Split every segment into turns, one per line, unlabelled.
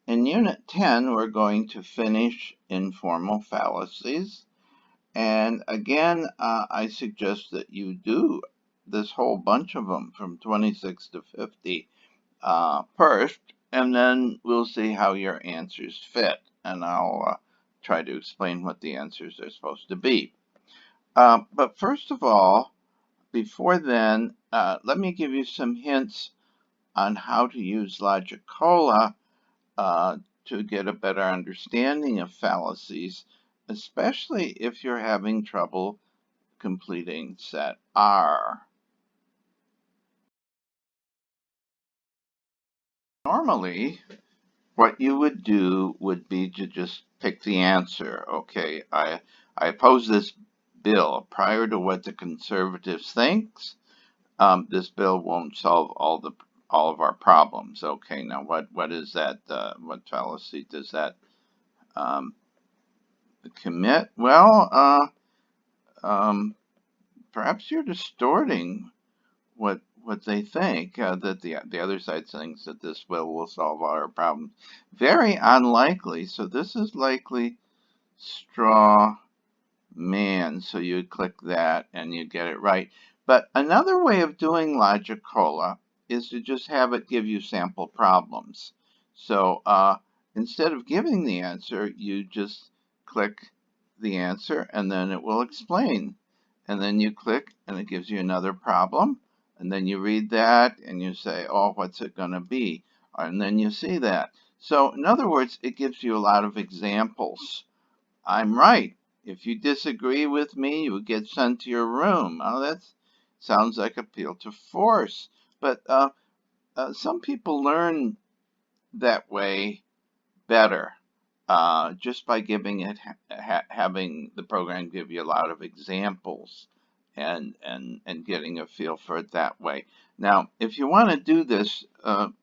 In Unit 10, we're going to finish informal fallacies. And again, I suggest that you do this whole bunch of them from 26 to 50 first, and then we'll see how your answers fit. And I'll try to explain what the answers are supposed to be. But first of all, before then, let me give you some hints on how to use Logicola to get a better understanding of fallacies, especially if you're having trouble completing set R. Normally, what you would do would be to just pick the answer. Okay, I oppose this bill. Prior to what the conservatives thinks, this bill won't solve all of our problems. Okay, now what is that? What fallacy does that um, commit? Well, perhaps you're distorting what they think, that the other side thinks that this bill will solve all our problems. Very unlikely. So this is likely straw man. So you would click that and you get it right. But another way of doing Logicola is to just have it give you sample problems. So instead of giving the answer, you just click the answer and then it will explain. And then you click and it gives you another problem. And then you read that and you say, oh, what's it going to be? And then you see that. So in other words, it gives you a lot of examples. I'm right. If you disagree with me, you get sent to your room. Oh, that sounds like appeal to force. But some people learn that way better, just by giving it, having the program give you a lot of examples and getting a feel for it that way. Now, if you want to do this,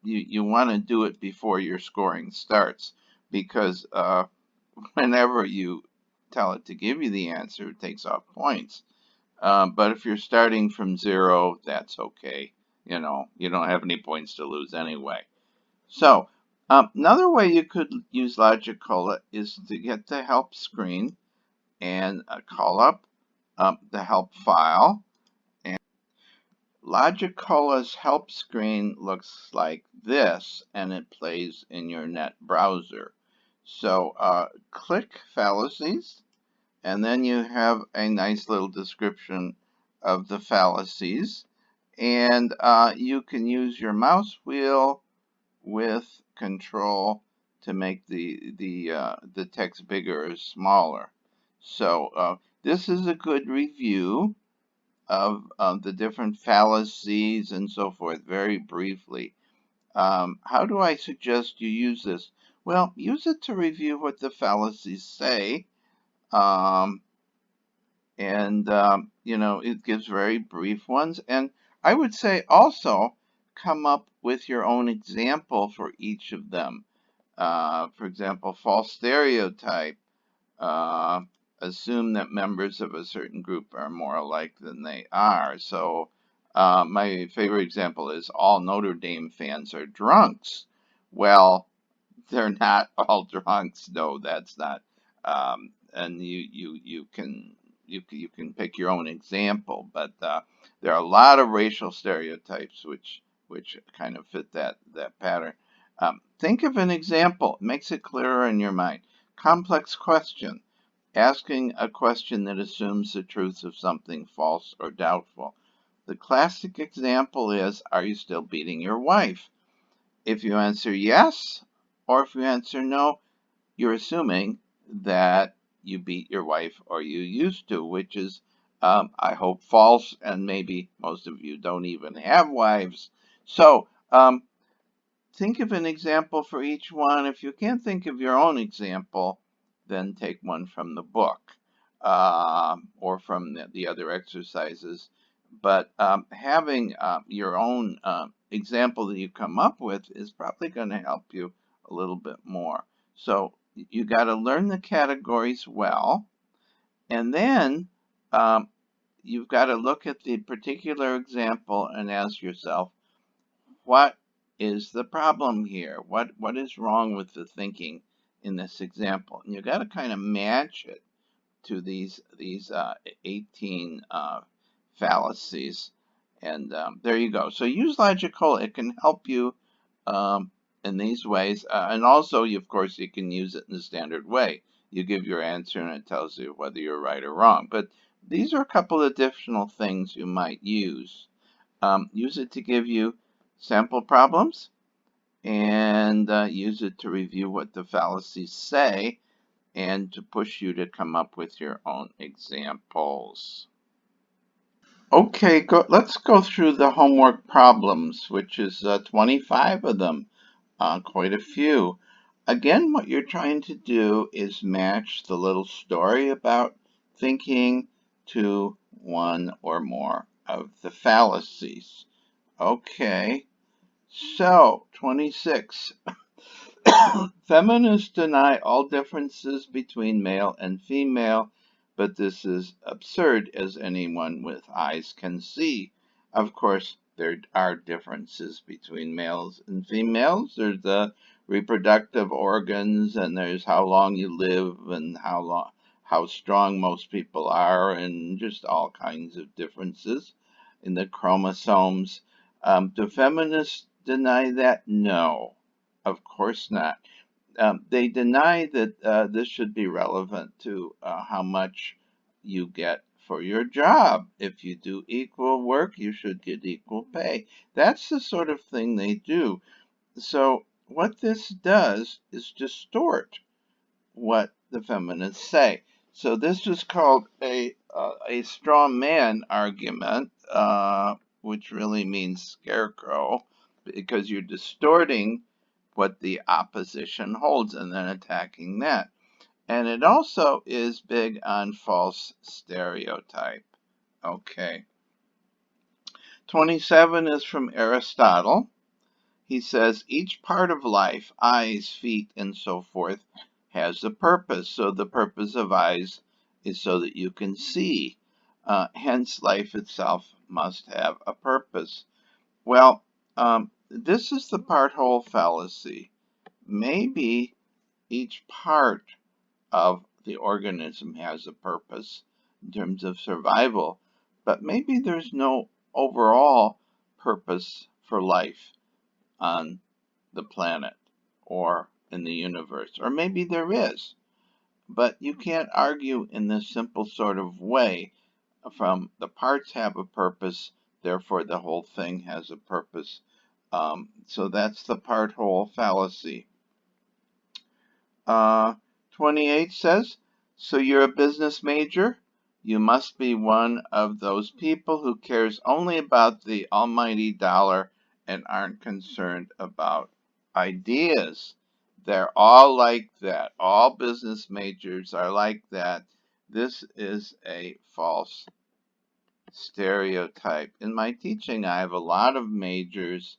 you want to do it before your scoring starts, because whenever you tell it to give you the answer, it takes off points. But if you're starting from 0, that's okay. You know, you don't have any points to lose anyway. So another way you could use Logicola is to get the help screen and call up the help file. And Logicola's help screen looks like this, and it plays in your net browser. So click fallacies, and then you have a nice little description of the fallacies. And you can use your mouse wheel with control to make the text bigger or smaller. So this is a good review of the different fallacies and so forth, very briefly. How do I suggest you use this? Well, use it to review what the fallacies say. You know, it gives very brief ones. And I would say also come up with your own example for each of them. For example, false stereotype. Uh, Assume that members of a certain group are more alike than they are. So my favorite example is all Notre Dame fans are drunks. Well, they're not all drunks. No, that's not. And you can pick your own example, but there are a lot of racial stereotypes which kind of fit that pattern. Think of an example. It makes it clearer in your mind. Complex question. Asking a question that assumes the truth of something false or doubtful. The classic example is, are you still beating your wife? If you answer yes, or if you answer no, you're assuming that you beat your wife or you used to, which is, I hope, false, and maybe most of you don't even have wives. So think of an example for each one. If you can't think of your own example, then take one from the book or from the other exercises. But having your own example that you come up with is probably going to help you a little bit more. So you got to learn the categories well, and then you've got to look at the particular example and ask yourself, what is the problem here? What is wrong with the thinking in this example? And you got to kind of match it to these 18 fallacies, and there you go. So use logical; it can help you um, in these ways, and also, of course, you can use it in the standard way. You give your answer, and it tells you whether you're right or wrong. But these are a couple of additional things you might use. Use it to give you sample problems, and use it to review what the fallacies say and to push you to come up with your own examples. Okay, let's go through the homework problems, which is 25 of them, quite a few. Again, what you're trying to do is match the little story about thinking to one or more of the fallacies. Okay, so 26. Feminists deny all differences between male and female, but this is absurd, as anyone with eyes can see. Of course, there are differences between males and females. There's the reproductive organs, and there's how long you live, and how strong most people are, and just all kinds of differences in the chromosomes. Do feminists deny that? No. Of course not. They deny that this should be relevant to how much you get for your job. If you do equal work, you should get equal pay. That's the sort of thing they do. So, what this does is distort what the feminists say. So, this is called a straw man argument, which really means scarecrow, because you're distorting what the opposition holds and then attacking that. And it also is big on false stereotype. Okay. 27 is from Aristotle. He says each part of life, eyes, feet, and so forth, has a purpose. So the purpose of eyes is so that you can see. Hence, life itself must have a purpose. Well, this is the part-whole fallacy. Maybe each part of the organism has a purpose in terms of survival, but maybe there's no overall purpose for life on the planet or in the universe. Or maybe there is, but you can't argue in this simple sort of way from the parts have a purpose, therefore the whole thing has a purpose. So that's the part-whole fallacy. 28 says, so you're a business major? You must be one of those people who cares only about the almighty dollar and aren't concerned about ideas. They're all like that. All business majors are like that. This is a false stereotype. In my teaching, I have a lot of majors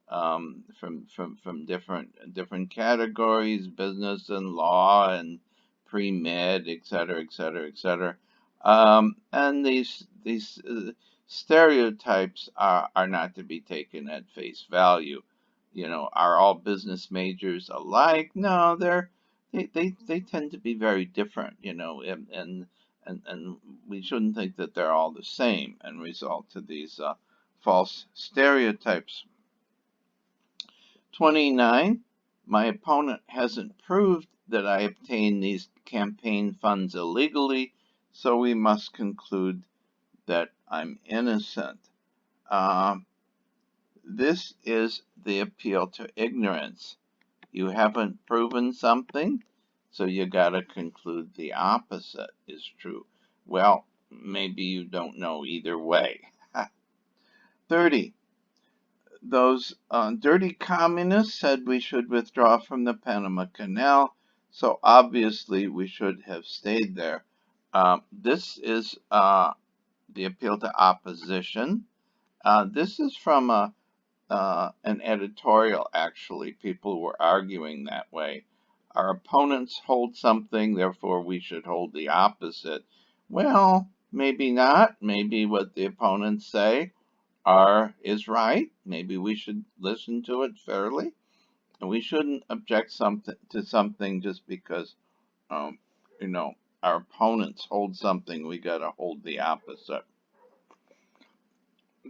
from different categories, business and law and pre-med, et cetera, et cetera, et cetera. And these stereotypes are not to be taken at face value. You know, are all business majors alike? No, they tend to be very different. You know, and we shouldn't think that they're all the same and result to these false stereotypes. 29, my opponent hasn't proved that I obtained these campaign funds illegally, so we must conclude that I'm innocent. This is the appeal to ignorance. You haven't proven something, so you gotta conclude the opposite is true. Well, maybe you don't know either way. 30. Those dirty communists said we should withdraw from the Panama Canal, so obviously we should have stayed there. This is the appeal to opposition. This is from an editorial, actually. People were arguing that way. Our opponents hold something, therefore we should hold the opposite. Well, maybe not. Maybe what the opponents say is right. Maybe we should listen to it fairly, and we shouldn't object to something just because um, you know our opponents hold something. We got to hold the opposite.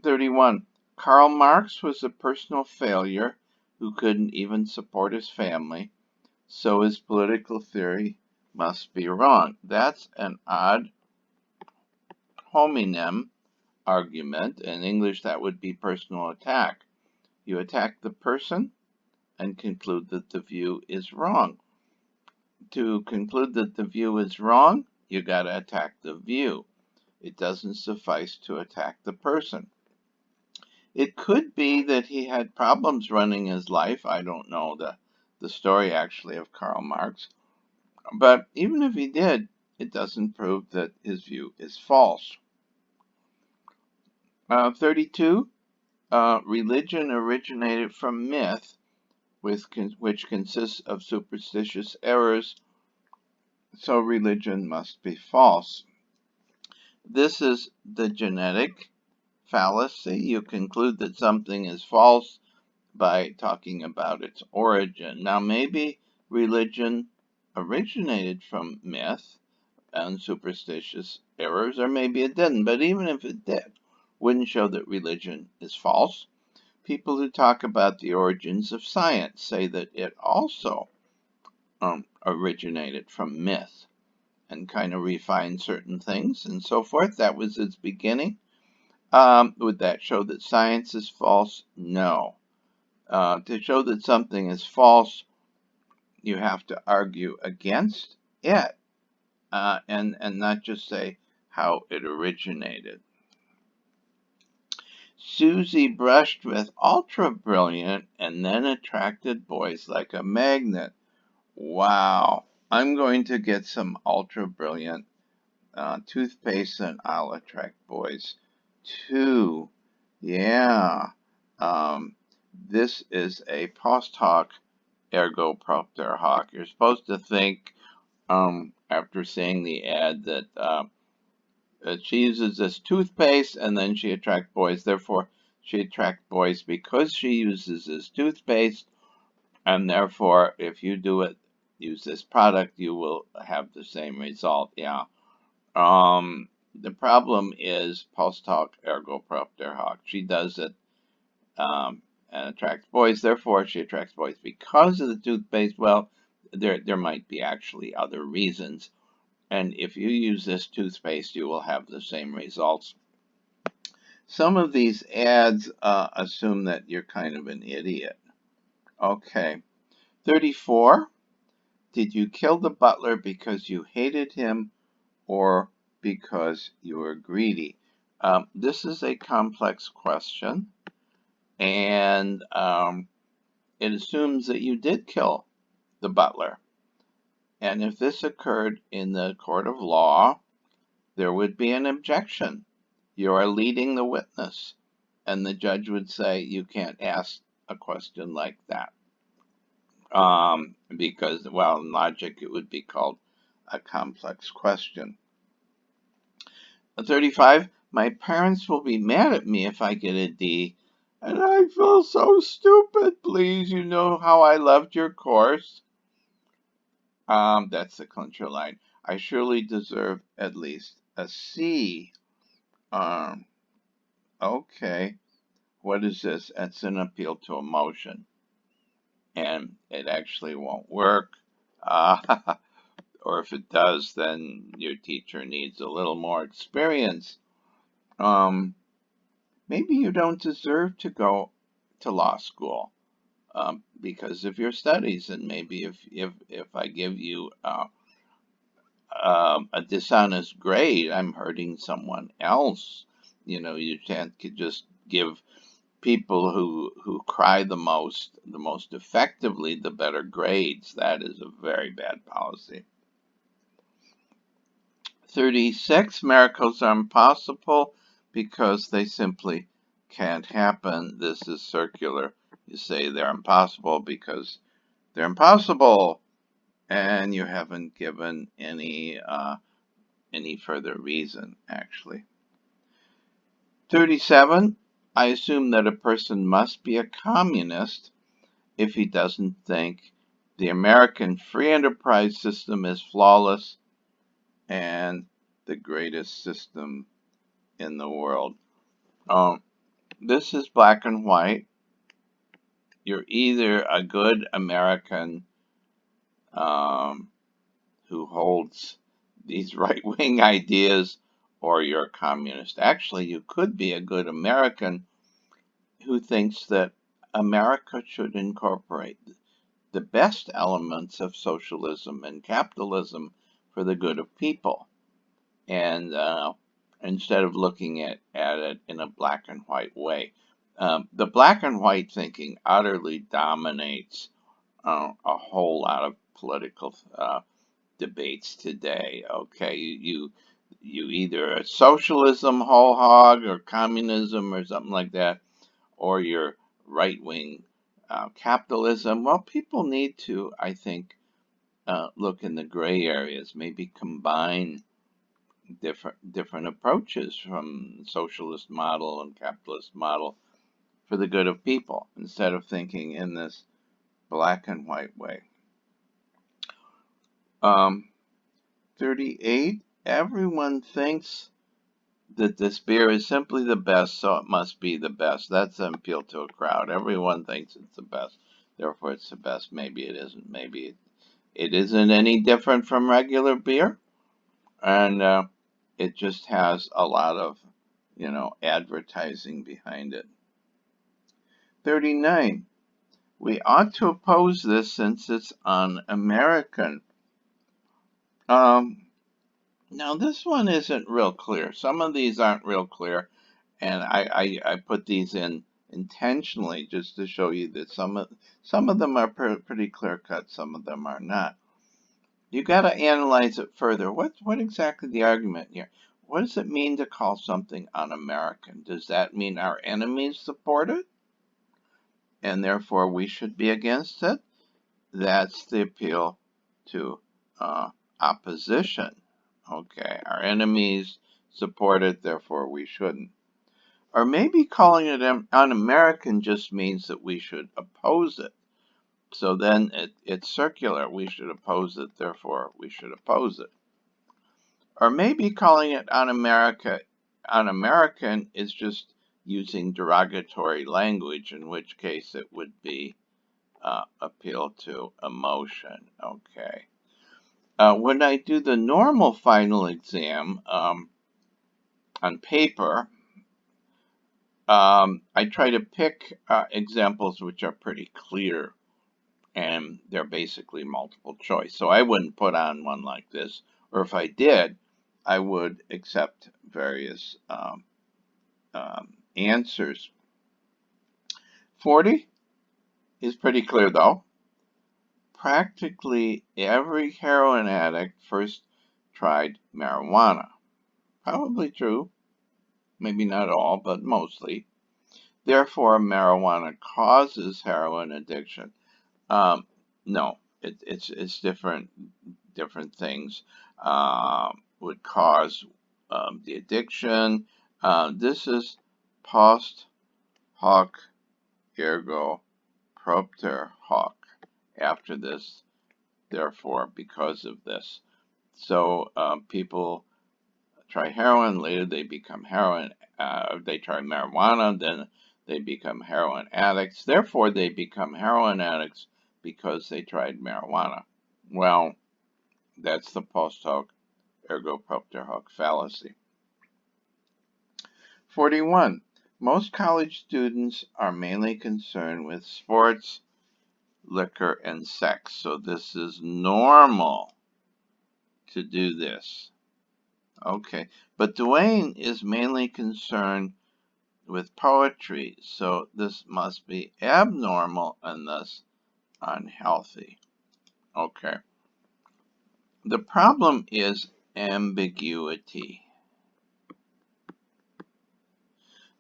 31. Karl Marx was a personal failure who couldn't even support his family, so his political theory must be wrong. That's an odd homonym argument. In English, that would be personal attack. You attack the person and conclude that the view is wrong. To conclude that the view is wrong, you got to attack the view. It doesn't suffice to attack the person. It could be that he had problems running his life. I don't know the story actually of Karl Marx. But even if he did, it doesn't prove that his view is false. 32. Religion originated from myth, which consists of superstitious errors, so religion must be false. This is the genetic fallacy. You conclude that something is false by talking about its origin. Now, maybe religion originated from myth and superstitious errors, or maybe it didn't. But even if it did, wouldn't show that religion is false. People who talk about the origins of science say that it also originated from myth and kind of refined certain things and so forth. That was its beginning. Would that show that science is false? No. To show that something is false, you have to argue against it and not just say how it originated. Susie brushed with ultra brilliant and then attracted boys like a magnet. Wow. I'm going to get some ultra brilliant toothpaste and I'll attract boys too. Yeah. This is a post hoc ergo propter hoc. You're supposed to think after seeing the ad that she uses this toothpaste and then she attracts boys. Therefore, she attracts boys because she uses this toothpaste, and therefore, if you use this product, you will have the same result. Yeah. The problem is post hoc ergo propter hoc. She does it and attracts boys. Therefore, she attracts boys because of the toothpaste. Well, there might be actually other reasons. And if you use this toothpaste, you will have the same results. Some of these ads assume that you're kind of an idiot. Okay. 34. Did you kill the butler because you hated him or because you were greedy? This is a complex question, and it assumes that you did kill the butler. And if this occurred in the court of law, there would be an objection. You are leading the witness. And the judge would say, you can't ask a question like that. Because, well, in logic, it would be called a complex question. 35, my parents will be mad at me if I get a D. And I feel so stupid, please. You know how I loved your course. That's the clincher line. I surely deserve at least a C. Okay. What is this? It's an appeal to emotion. And it actually won't work. Or if it does, then your teacher needs a little more experience. Maybe you don't deserve to go to law school because of your studies, and maybe if I give you a dishonest grade, I'm hurting someone else. You know, you can't just give people who cry the most effectively the better grades. That is a very bad policy. 36, miracles are impossible because they simply can't happen. This is circular. You say they're impossible because they're impossible, and you haven't given any further reason, actually. 37, I assume that a person must be a communist if he doesn't think the American free enterprise system is flawless and the greatest system in the world. This is black and white. You're either a good American who holds these right-wing ideas, or you're a communist. Actually, you could be a good American who thinks that America should incorporate the best elements of socialism and capitalism for the good of people. And instead of looking at it in a black and white way. The black and white thinking utterly dominates a whole lot of political debates today. Okay, you either a socialism whole hog or communism or something like that, or you're right wing capitalism. Well, people need to, I think, look in the gray areas, maybe combine different approaches from socialist model and capitalist model for the good of people, instead of thinking in this black and white way. 38, everyone thinks that this beer is simply the best, so it must be the best. That's an appeal to a crowd. Everyone thinks it's the best, therefore it's the best. Maybe it isn't. Maybe it isn't any different from regular beer, and it just has a lot of, advertising behind it. 39, we ought to oppose this since it's un-American. Now this one isn't real clear. Some of these aren't real clear, and I put these in intentionally just to show you that some of them are pretty clear cut, some of them are not. You got to analyze it further. What exactly the argument here? What does it mean to call something un-American? Does that mean our enemies support it, and therefore we should be against it? That's the appeal to opposition. Okay, our enemies support it, therefore we shouldn't. Or maybe calling it un-American just means that we should oppose it. So then it's circular. We should oppose it, therefore we should oppose it. Or maybe calling it un-American is just using derogatory language, in which case it would be appeal to emotion. Okay. When I do the normal final exam on paper, I try to pick examples which are pretty clear, and they're basically multiple choice. So I wouldn't put on one like this, or if I did, I would accept various answers. 40 is pretty clear though. Practically every heroin addict first tried marijuana. Probably true. Maybe not all, but mostly. Therefore, marijuana causes heroin addiction. No, it's different things would cause the addiction. This is post hoc ergo propter hoc. After this, therefore, because of this. So people try heroin, later they become heroin. They try marijuana, then they become heroin addicts. Therefore, they become heroin addicts because they tried marijuana. Well, that's the post hoc ergo propter hoc fallacy. 41. Most college students are mainly concerned with sports, liquor, and sex. So this is normal to do this. Okay, but Dwayne is mainly concerned with poetry, so this must be abnormal and thus unhealthy. Okay. The problem is ambiguity.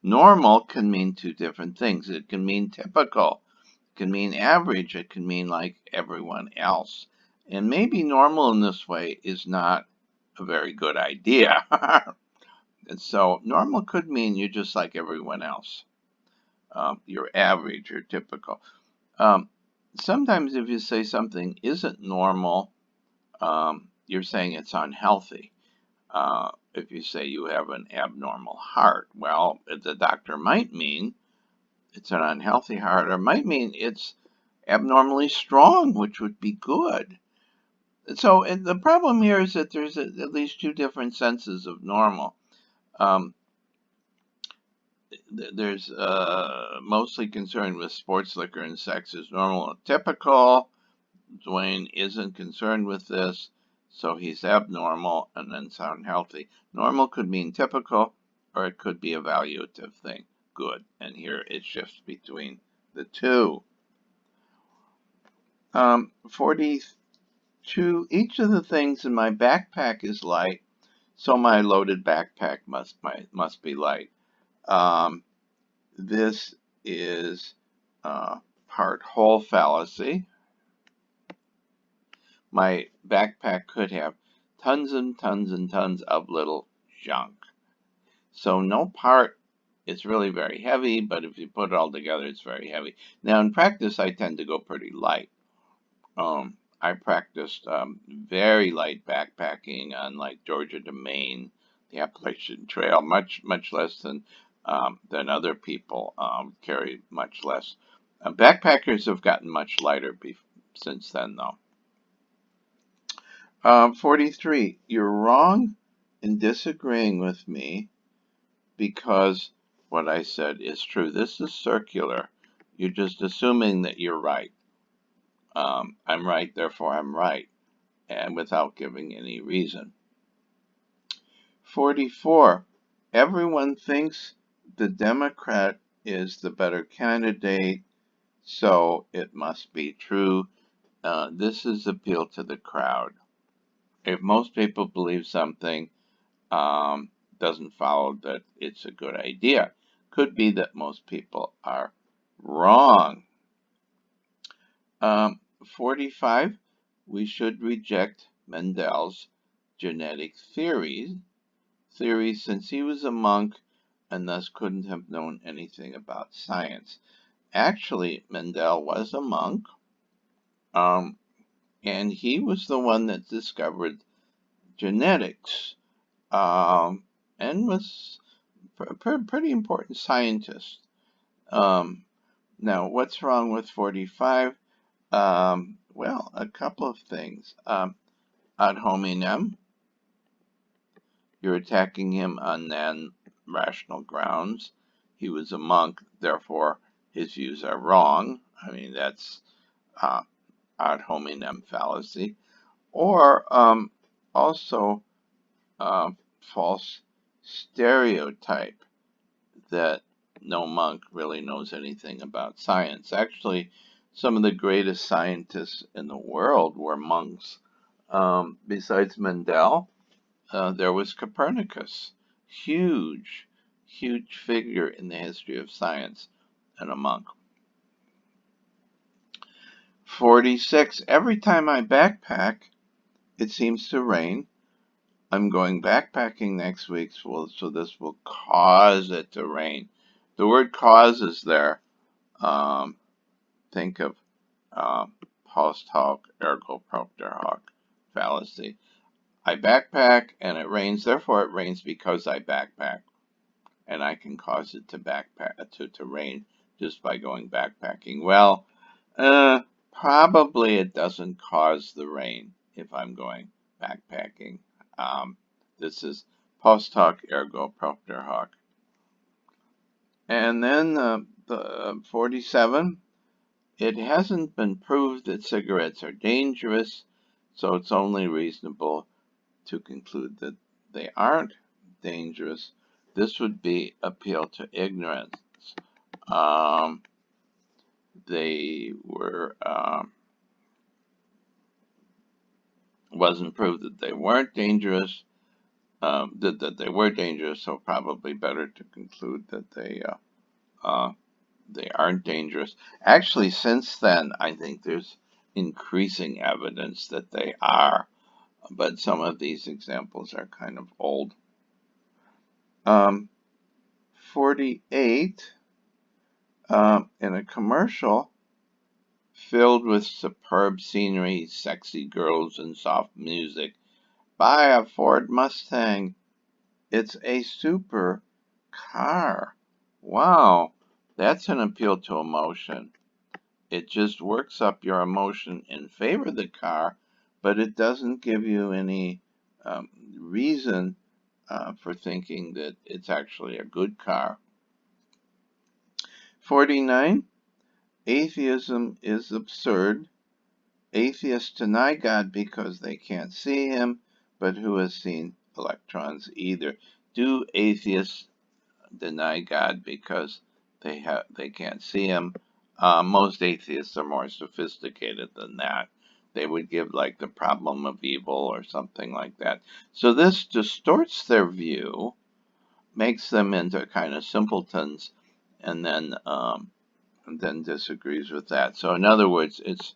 Normal can mean two different things. It can mean typical, it can mean average, it can mean like everyone else. And maybe normal in this way is not a very good idea. And so normal could mean you're just like everyone else. your average or typical. Um, Sometimes if you say something isn't normal, you're saying it's unhealthy. If you say you have an abnormal heart, well, the doctor might mean it's an unhealthy heart, or might mean it's abnormally strong, which would be good. So the problem here is that there's at least two different senses of normal. Um, there's mostly concerned with sports, liquor, and sex is normal and typical. Dwayne isn't concerned with this, so he's abnormal and then sound healthy. Normal could mean typical, or it could be a evaluative thing. Good. And here it shifts between the two. 42. Each of the things in my backpack is light, so my loaded backpack must be light. This is part whole fallacy. My backpack could have tons and tons and tons of little junk. So no part is really very heavy, but if you put it all together, it's very heavy. Now in practice, I tend to go pretty light. I practiced very light backpacking on like Georgia to Maine, the Appalachian Trail, much less than other people carry much less. Backpackers have gotten much lighter since then, though. 43. You're wrong in disagreeing with me because what I said is true. This is circular. You're just assuming that you're right. I'm right, therefore I'm right, and without giving any reason. 44. Everyone thinks the Democrat is the better candidate, so it must be true. This is appeal to the crowd. If most people believe something, doesn't follow that it's a good idea. Could be that most people are wrong. 45. We should reject Mendel's genetic theories since he was a monk and thus couldn't have known anything about science. Actually, Mendel was a monk, and he was the one that discovered genetics, and was a pretty important scientist. Now, what's wrong with 45? Well, a couple of things. Ad hominem, you're attacking him on non-rational grounds. He was a monk, therefore his views are wrong. I mean, that's ad hominem fallacy. Or also false stereotype that no monk really knows anything about science. Actually, some of the greatest scientists in the world were monks. Besides Mendel, there was Copernicus, huge, huge figure in the history of science, and a monk. 46. Every time I backpack, it seems to rain. I'm going backpacking next week, so this will cause it to rain. The word cause is there. Think of post hoc ergo propter hoc fallacy. I backpack and it rains, therefore it rains because I backpack. And I can cause it to rain just by going backpacking. Well, probably it doesn't cause the rain if I'm going backpacking. This is post hoc ergo propter hoc. And then the 47. It hasn't been proved that cigarettes are dangerous, so it's only reasonable to conclude that they aren't dangerous. This would be appeal to ignorance. They were wasn't proved that they weren't dangerous. That they were dangerous, so probably better to conclude that they aren't dangerous. Actually, since then, I think there's increasing evidence that they are, but some of these examples are kind of old. 48. in a commercial filled with superb scenery, sexy girls, and soft music. Buy a Ford Mustang. It's a super car. Wow, that's an appeal to emotion. It just works up your emotion in favor of the car, but it doesn't give you any reason for thinking that it's actually a good car. 49. Atheism is absurd. Atheists deny God because they can't see him, but who has seen electrons either? Do atheists deny God because they can't see him? Most atheists are more sophisticated than that. They would give like the problem of evil or something like that. So this distorts their view, makes them into kind of simpletons, and then disagrees with that. So in other words, it's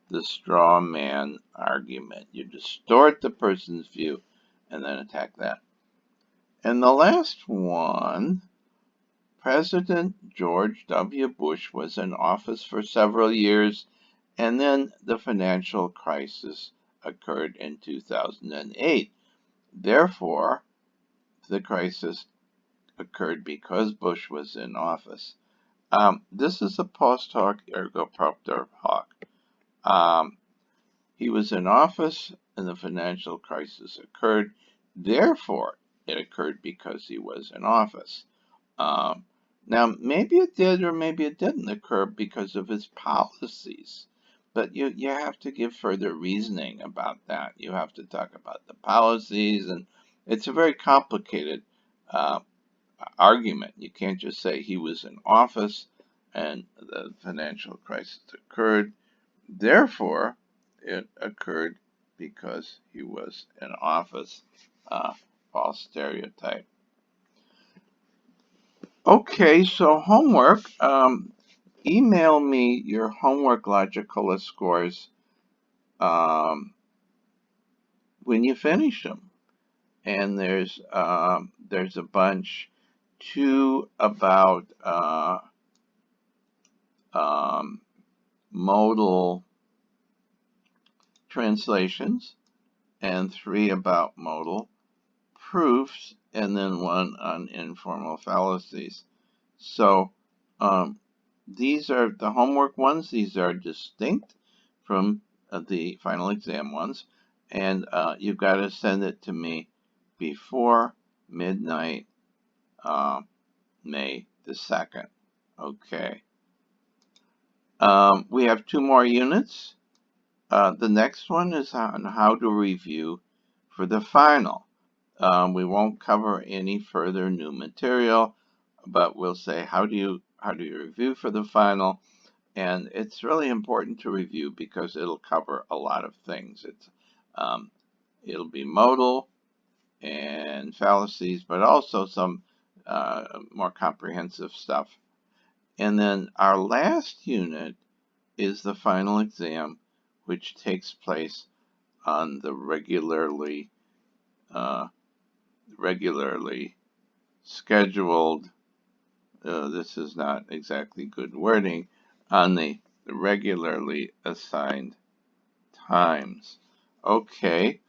the straw man argument. You distort the person's view and then attack that. And the last one, President George W. Bush was in office for several years, and then the financial crisis occurred in 2008. Therefore, the crisis occurred because Bush was in office. This is a post hoc ergo propter hoc. He was in office and the financial crisis occurred. Therefore, it occurred because he was in office. Um, Now, maybe it did or maybe it didn't occur because of his policies. But you have to give further reasoning about that. You have to talk about the policies, and it's a very complicated uh, argument. You can't just say he was in office and the financial crisis occurred. Therefore, it occurred because he was in office. False stereotype. Okay, so homework. Email me your homework logical scores when you finish them. And there's a bunch. Two about modal translations, and three about modal proofs, and then one on informal fallacies. So these are the homework ones. These are distinct from the final exam ones, and you've got to send it to me before midnight, May the 2nd. Okay. We have two more units. The next one is on how to review for the final. We won't cover any further new material, but we'll say how do you review for the final, and it's really important to review because it'll cover a lot of things. It'll be modal and fallacies, but also some more comprehensive stuff. And then our last unit is the final exam, which takes place on the regularly scheduled, this is not exactly good wording, on the regularly assigned times. Okay.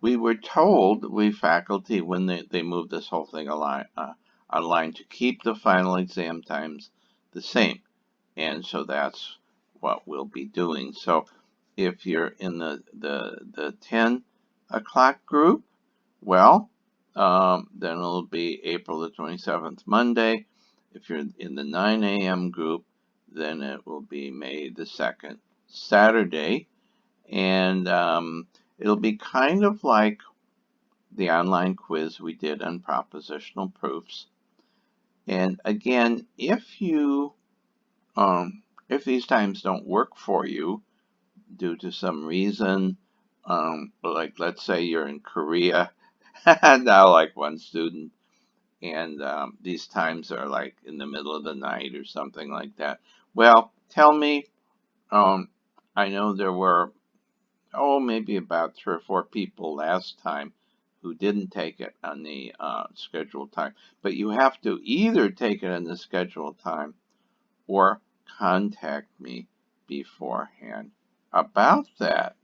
We were told, we faculty, when they moved this whole thing online, to keep the final exam times the same. And so that's what we'll be doing. So if you're in the 10 o'clock group, well, then it'll be April the 27th, Monday. If you're in the 9 a.m. group, then it will be May the 2nd, Saturday. And it'll be kind of like the online quiz we did on propositional proofs. And again, if these times don't work for you due to some reason, like let's say you're in Korea, now like one student, and these times are like in the middle of the night or something like that. Well, tell me. I know there were maybe about 3 or 4 people last time who didn't take it on the scheduled time. But you have to either take it on the scheduled time or contact me beforehand about that.